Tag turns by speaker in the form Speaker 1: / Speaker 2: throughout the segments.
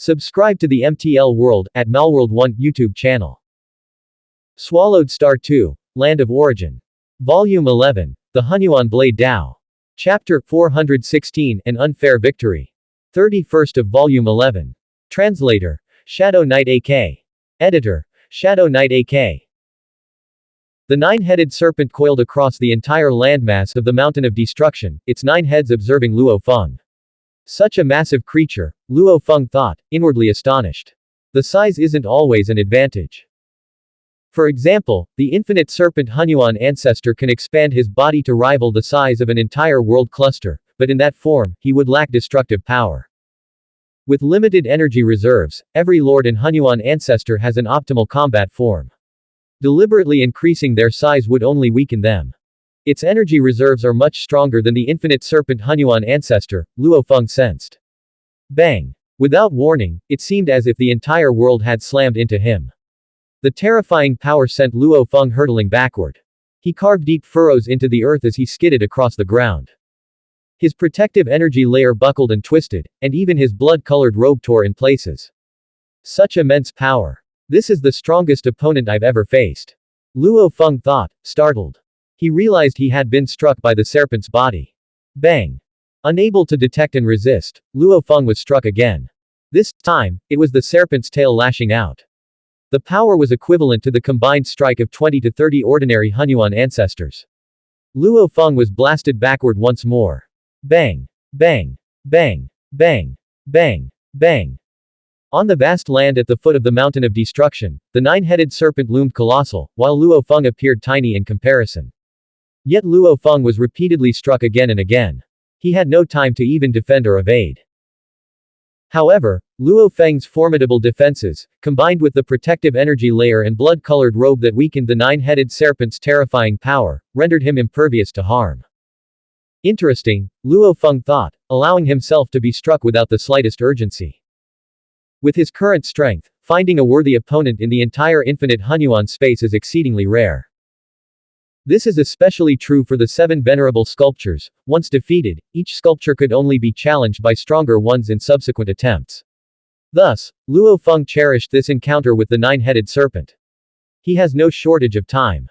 Speaker 1: Subscribe to the MTL World at Malworld1 YouTube channel. Swallowed Star 2, Land of Origin. Volume 11, The Xuanhuan Blade Dao. Chapter 416, An Unfair Victory. 31st of Volume 11. Translator, Shadow Knight AK. Editor, Shadow Knight AK. The nine-headed serpent coiled across the entire landmass of the Mountain of Destruction, its 9 heads observing Luo Feng. Such a massive creature, Luo Feng thought, inwardly astonished. The size isn't always an advantage. For example, the infinite serpent Xuanhuan ancestor can expand his body to rival the size of an entire world cluster, but in that form, he would lack destructive power. With limited energy reserves, every lord and Xuanhuan ancestor has an optimal combat form. Deliberately increasing their size would only weaken them. Its energy reserves are much stronger than the infinite serpent Xuanhuan ancestor, Luo Feng sensed. Bang! Without warning, it seemed as if the entire world had slammed into him. The terrifying power sent Luo Feng hurtling backward. He carved deep furrows into the earth as he skidded across the ground. His protective energy layer buckled and twisted, and even his blood-colored robe tore in places. Such immense power. This is the strongest opponent I've ever faced. Luo Feng thought, startled. He realized he had been struck by the serpent's body. Bang! Unable to detect and resist, Luo Feng was struck again. This time, it was the serpent's tail lashing out. The power was equivalent to the combined strike of 20 to 30 ordinary Xuanhuan ancestors. Luo Feng was blasted backward once more. Bang! Bang! Bang! Bang! Bang! Bang! On the vast land at the foot of the Mountain of Destruction, the nine-headed serpent loomed colossal, while Luo Feng appeared tiny in comparison. Yet Luo Feng was repeatedly struck again and again. He had no time to even defend or evade. However, Luo Feng's formidable defenses, combined with the protective energy layer and blood-colored robe that weakened the nine-headed serpent's terrifying power, rendered him impervious to harm. Interesting, Luo Feng thought, allowing himself to be struck without the slightest urgency. With his current strength, finding a worthy opponent in the entire infinite Xuanhuan space is exceedingly rare. This is especially true for the 7 venerable sculptures. Once defeated, each sculpture could only be challenged by stronger ones in subsequent attempts. Thus, Luo Feng cherished this encounter with the nine-headed serpent. He has no shortage of time.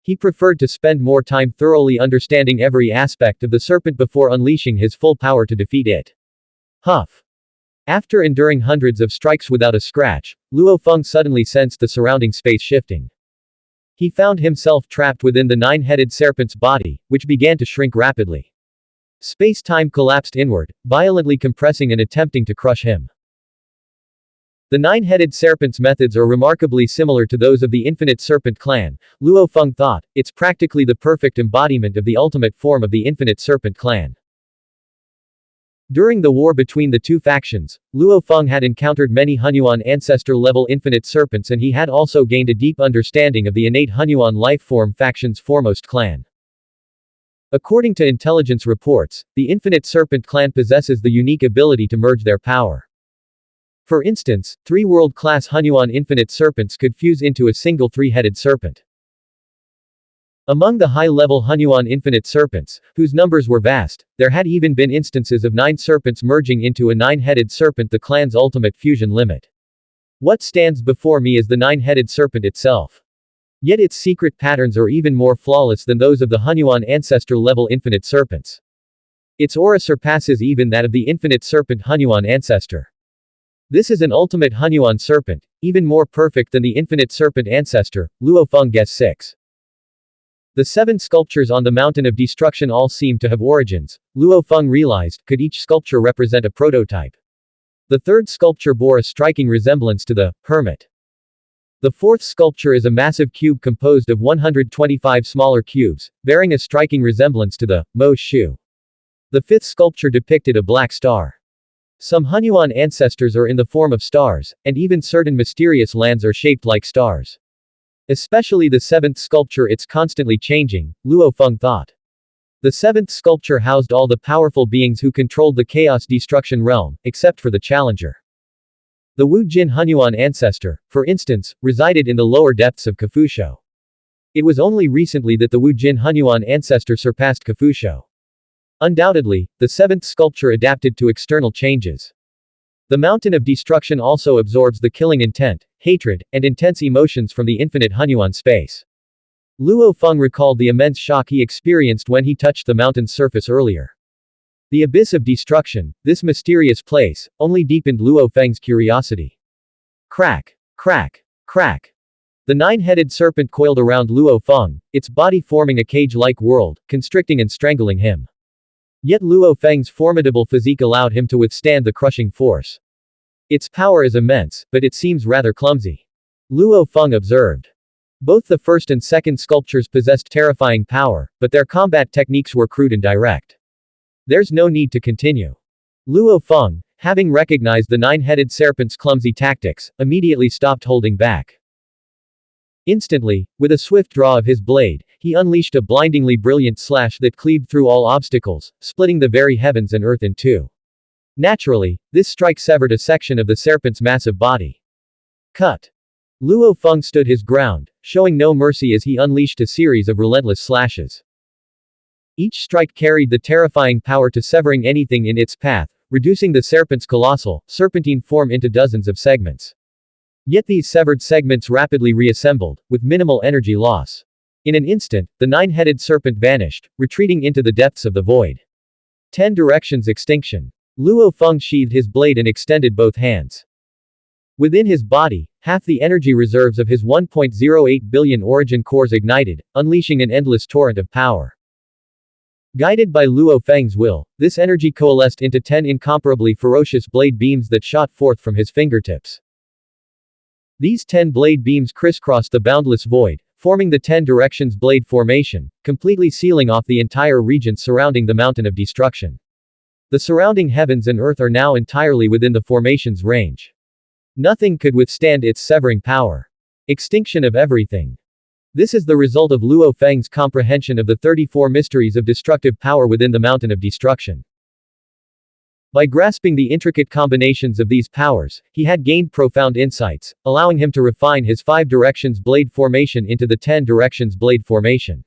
Speaker 1: He preferred to spend more time thoroughly understanding every aspect of the serpent before unleashing his full power to defeat it. Huff! After enduring hundreds of strikes without a scratch, Luo Feng suddenly sensed the surrounding space shifting. He found himself trapped within the nine-headed serpent's body, which began to shrink rapidly. Space-time collapsed inward, violently compressing and attempting to crush him. The nine-headed serpent's methods are remarkably similar to those of the infinite serpent clan, Luo Feng thought. It's practically the perfect embodiment of the ultimate form of the infinite serpent clan. During the war between the two factions, Luo Feng had encountered many Xuanhuan ancestor-level infinite serpents, and he had also gained a deep understanding of the innate Xuanhuan life-form faction's foremost clan. According to intelligence reports, the infinite serpent clan possesses the unique ability to merge their power. For instance, 3 world-class Xuanhuan infinite serpents could fuse into a single 3-headed serpent. Among the high-level Xuanhuan infinite serpents, whose numbers were vast, there had even been instances of 9 serpents merging into a 9-headed serpent, the clan's ultimate fusion limit. What stands before me is the 9-headed serpent itself. Yet its secret patterns are even more flawless than those of the Xuanhuan ancestor-level infinite serpents. Its aura surpasses even that of the infinite serpent Xuanhuan ancestor. This is an ultimate Xuanhuan serpent, even more perfect than the infinite serpent ancestor, Luo Feng guess 6. The 7 sculptures on the Mountain of Destruction all seem to have origins, Luo Feng realized, could each sculpture represent a prototype. The 3rd sculpture bore a striking resemblance to the Hermit. The 4th sculpture is a massive cube composed of 125 smaller cubes, bearing a striking resemblance to the Mo Shu. The 5th sculpture depicted a black star. Some Xuanhuan ancestors are in the form of stars, and even certain mysterious lands are shaped like stars. Especially the 7th sculpture, it's constantly changing, Luo Feng thought. The 7th sculpture housed all the powerful beings who controlled the chaos destruction realm, except for the challenger. The Wu Jin Xuanhuan ancestor, for instance, resided in the lower depths of Kafusho. It was only recently that the Wu Jin Xuanhuan ancestor surpassed Kafusho. Undoubtedly, the 7th sculpture adapted to external changes. The mountain of destruction also absorbs the killing intent, hatred, and intense emotions from the infinite Hunyuan space. Luo Feng recalled the immense shock he experienced when he touched the mountain's surface earlier. The abyss of destruction, this mysterious place, only deepened Luo Feng's curiosity. Crack, crack, crack. The nine-headed serpent coiled around Luo Feng, its body forming a cage-like world, constricting and strangling him. Yet Luo Feng's formidable physique allowed him to withstand the crushing force. Its power is immense, but it seems rather clumsy. Luo Feng observed. Both the first and second sculptures possessed terrifying power, but their combat techniques were crude and direct. There's no need to continue. Luo Feng, having recognized the nine-headed serpent's clumsy tactics, immediately stopped holding back. Instantly, with a swift draw of his blade, he unleashed a blindingly brilliant slash that cleaved through all obstacles, splitting the very heavens and earth in two. Naturally, this strike severed a section of the serpent's massive body. Cut. Luo Feng stood his ground, showing no mercy as he unleashed a series of relentless slashes. Each strike carried the terrifying power to severing anything in its path, reducing the serpent's colossal, serpentine form into dozens of segments. Yet these severed segments rapidly reassembled, with minimal energy loss. In an instant, the nine-headed serpent vanished, retreating into the depths of the void. 10 directions extinction. Luo Feng sheathed his blade and extended both hands. Within his body, half the energy reserves of his 1.08 billion origin cores ignited, unleashing an endless torrent of power. Guided by Luo Feng's will, this energy coalesced into 10 incomparably ferocious blade beams that shot forth from his fingertips. These 10 blade beams crisscrossed the boundless void, forming the 10 directions blade formation, completely sealing off the entire region surrounding the mountain of destruction. The surrounding heavens and earth are now entirely within the formation's range. Nothing could withstand its severing power. Extinction of everything. This is the result of Luo Feng's comprehension of the 34 mysteries of destructive power within the mountain of destruction. By grasping the intricate combinations of these powers, he had gained profound insights, allowing him to refine his 5 directions blade formation into the 10 directions blade formation.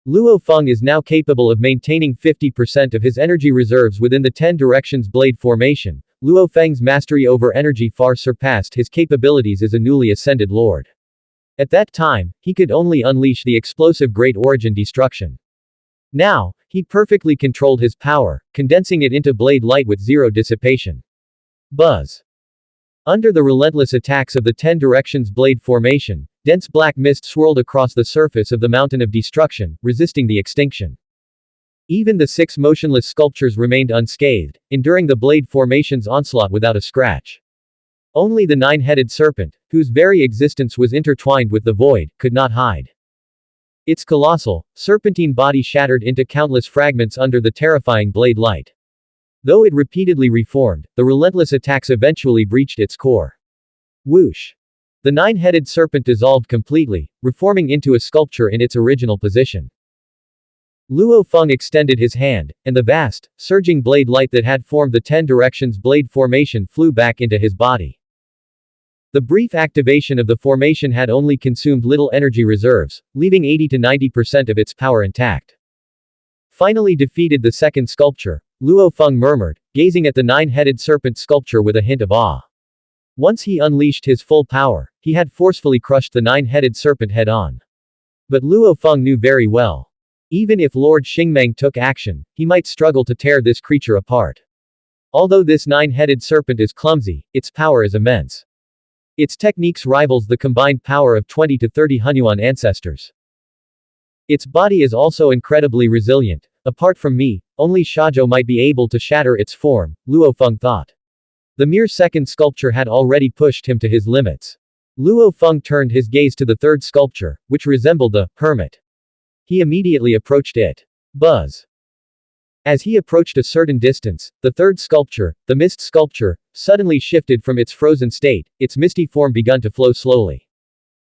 Speaker 1: Luo Feng is now capable of maintaining 50% of his energy reserves within the 10 directions blade formation. Luo Feng's mastery over energy far surpassed his capabilities as a newly ascended lord. At that time, he could only unleash the explosive Great Origin destruction. Now, he perfectly controlled his power, condensing it into blade light with zero dissipation. Buzz. Under the relentless attacks of the 10 directions blade formation, dense black mist swirled across the surface of the mountain of destruction, resisting the extinction. Even the 6 motionless sculptures remained unscathed, enduring the blade formation's onslaught without a scratch. Only the nine-headed serpent, whose very existence was intertwined with the void, could not hide. Its colossal, serpentine body shattered into countless fragments under the terrifying blade light. Though it repeatedly reformed, the relentless attacks eventually breached its core. Whoosh! The nine-headed serpent dissolved completely, reforming into a sculpture in its original position. Luo Feng extended his hand, and the vast, surging blade light that had formed the 10 directions blade formation flew back into his body. The brief activation of the formation had only consumed little energy reserves, leaving 80 to 90% of its power intact. Finally defeated the second sculpture, Luo Feng murmured, gazing at the nine-headed serpent sculpture with a hint of awe. Once he unleashed his full power, he had forcefully crushed the nine-headed serpent head-on. But Luo Feng knew very well. Even if Lord Xingmeng took action, he might struggle to tear this creature apart. Although this nine-headed serpent is clumsy, its power is immense. Its techniques rivals the combined power of 20 to 30 Hunyuan ancestors. Its body is also incredibly resilient. Apart from me, only Shazhou might be able to shatter its form, Luo Feng thought. The mere second sculpture had already pushed him to his limits. Luo Feng turned his gaze to the third sculpture, which resembled the hermit. He immediately approached it. Buzz. As he approached a certain distance, the third sculpture, the mist sculpture, suddenly shifted from its frozen state, its misty form begun to flow slowly.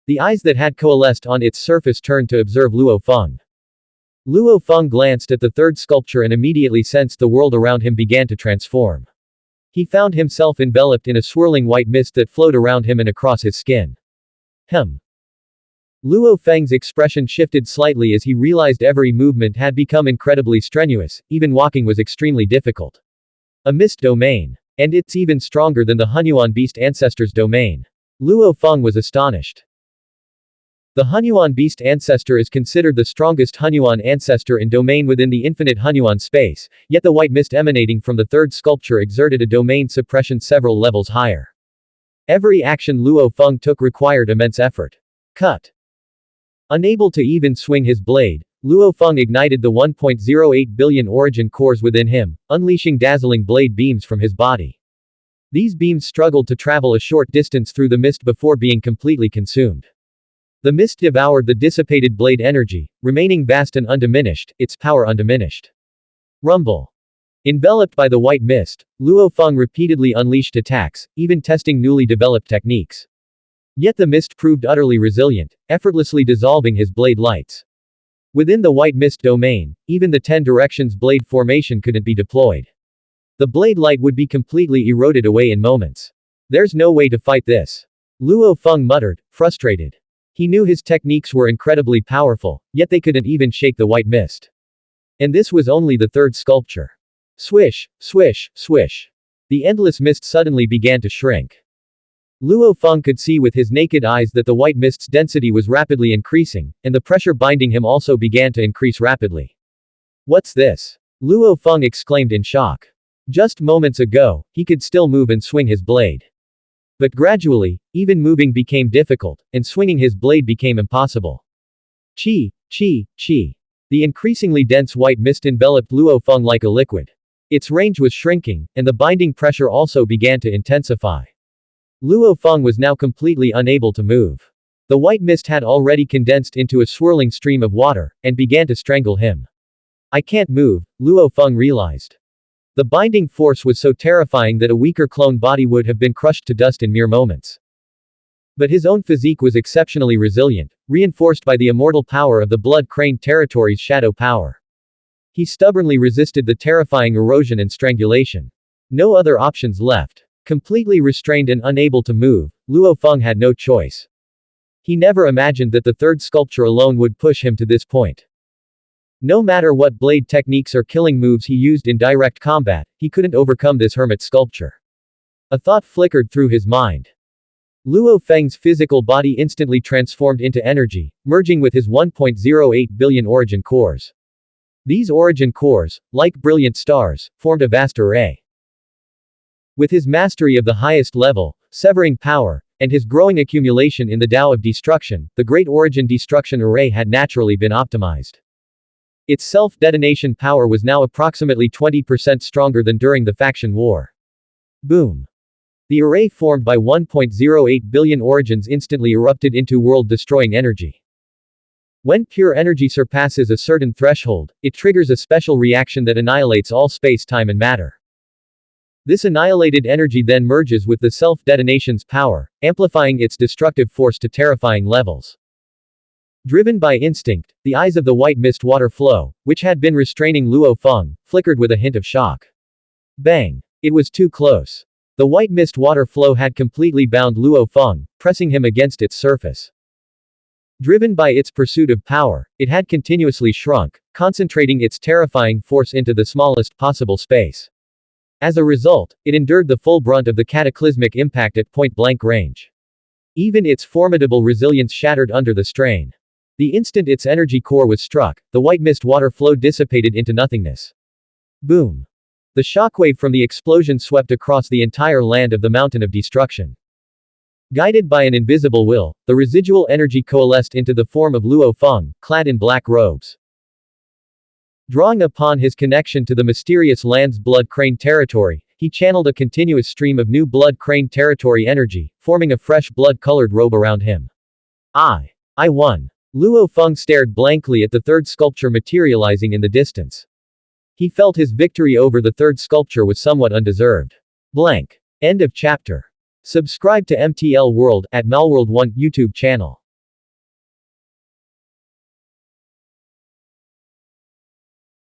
Speaker 1: The eyes that had coalesced on its surface turned to observe Luo Feng. Luo Feng glanced at the third sculpture and immediately sensed the world around him began to transform. He found himself enveloped in a swirling white mist that flowed around him and across his skin. Luo Feng's expression shifted slightly as he realized every movement had become incredibly strenuous, even walking was extremely difficult. A mist domain. And it's even stronger than the Xuanhuan beast ancestor's domain. Luo Feng was astonished. The Xuanhuan beast ancestor is considered the strongest Xuanhuan ancestor in domain within the infinite Xuanhuan space, yet the white mist emanating from the third sculpture exerted a domain suppression several levels higher. Every action Luo Feng took required immense effort. Cut. Unable to even swing his blade, Luo Feng ignited the 1.08 billion origin cores within him, unleashing dazzling blade beams from his body. These beams struggled to travel a short distance through the mist before being completely consumed. The mist devoured the dissipated blade energy, remaining vast and undiminished, its power undiminished. Rumble. Enveloped by the white mist, Luo Feng repeatedly unleashed attacks, even testing newly developed techniques. Yet the mist proved utterly resilient, effortlessly dissolving his blade lights. Within the white mist domain, even the 10 directions blade formation couldn't be deployed. The blade light would be completely eroded away in moments. There's no way to fight this. Luo Feng muttered, frustrated. He knew his techniques were incredibly powerful, yet they couldn't even shake the white mist. And this was only the third sculpture. Swish, swish, swish. The endless mist suddenly began to shrink. Luo Feng could see with his naked eyes that the white mist's density was rapidly increasing, and the pressure binding him also began to increase rapidly. What's this? Luo Feng exclaimed in shock. Just moments ago, he could still move and swing his blade. But gradually, even moving became difficult, and swinging his blade became impossible. Chi, chi, chi. The increasingly dense white mist enveloped Luo Feng like a liquid. Its range was shrinking, and the binding pressure also began to intensify. Luo Feng was now completely unable to move. The white mist had already condensed into a swirling stream of water, and began to strangle him. I can't move, Luo Feng realized. The binding force was so terrifying that a weaker clone body would have been crushed to dust in mere moments. But his own physique was exceptionally resilient, reinforced by the immortal power of the Blood Crane territory's shadow power. He stubbornly resisted the terrifying erosion and strangulation. No other options left. Completely restrained and unable to move, Luo Feng had no choice. He never imagined that the third sculpture alone would push him to this point. No matter what blade techniques or killing moves he used in direct combat, he couldn't overcome this hermit sculpture. A thought flickered through his mind. Luo Feng's physical body instantly transformed into energy, merging with his 1.08 billion origin cores. These origin cores, like brilliant stars, formed a vast array. With his mastery of the highest level, severing power, and his growing accumulation in the Tao of Destruction, the Great Origin Destruction Array had naturally been optimized. Its self-detonation power was now approximately 20% stronger than during the faction war. Boom. The array formed by 1.08 billion origins instantly erupted into world-destroying energy. When pure energy surpasses a certain threshold, it triggers a special reaction that annihilates all space, time and matter. This annihilated energy then merges with the self-detonation's power, amplifying its destructive force to terrifying levels. Driven by instinct, the eyes of the white mist water flow, which had been restraining Luo Feng, flickered with a hint of shock. Bang! It was too close. The white mist water flow had completely bound Luo Feng, pressing him against its surface. Driven by its pursuit of power, it had continuously shrunk, concentrating its terrifying force into the smallest possible space. As a result, it endured the full brunt of the cataclysmic impact at point-blank range. Even its formidable resilience shattered under the strain. The instant its energy core was struck, the white mist water flow dissipated into nothingness. Boom. The shockwave from the explosion swept across the entire land of the Mountain of Destruction. Guided by an invisible will, the residual energy coalesced into the form of Luo Feng, clad in black robes. Drawing upon his connection to the mysterious land's Blood Crane territory, he channeled a continuous stream of new Blood Crane territory energy, forming a fresh blood-colored robe around him. I won. Luo Feng stared blankly at the third sculpture materializing in the distance. He felt his victory over the third sculpture was somewhat undeserved. Blank. End of chapter. Subscribe to MTL World at Malworld 1 YouTube channel.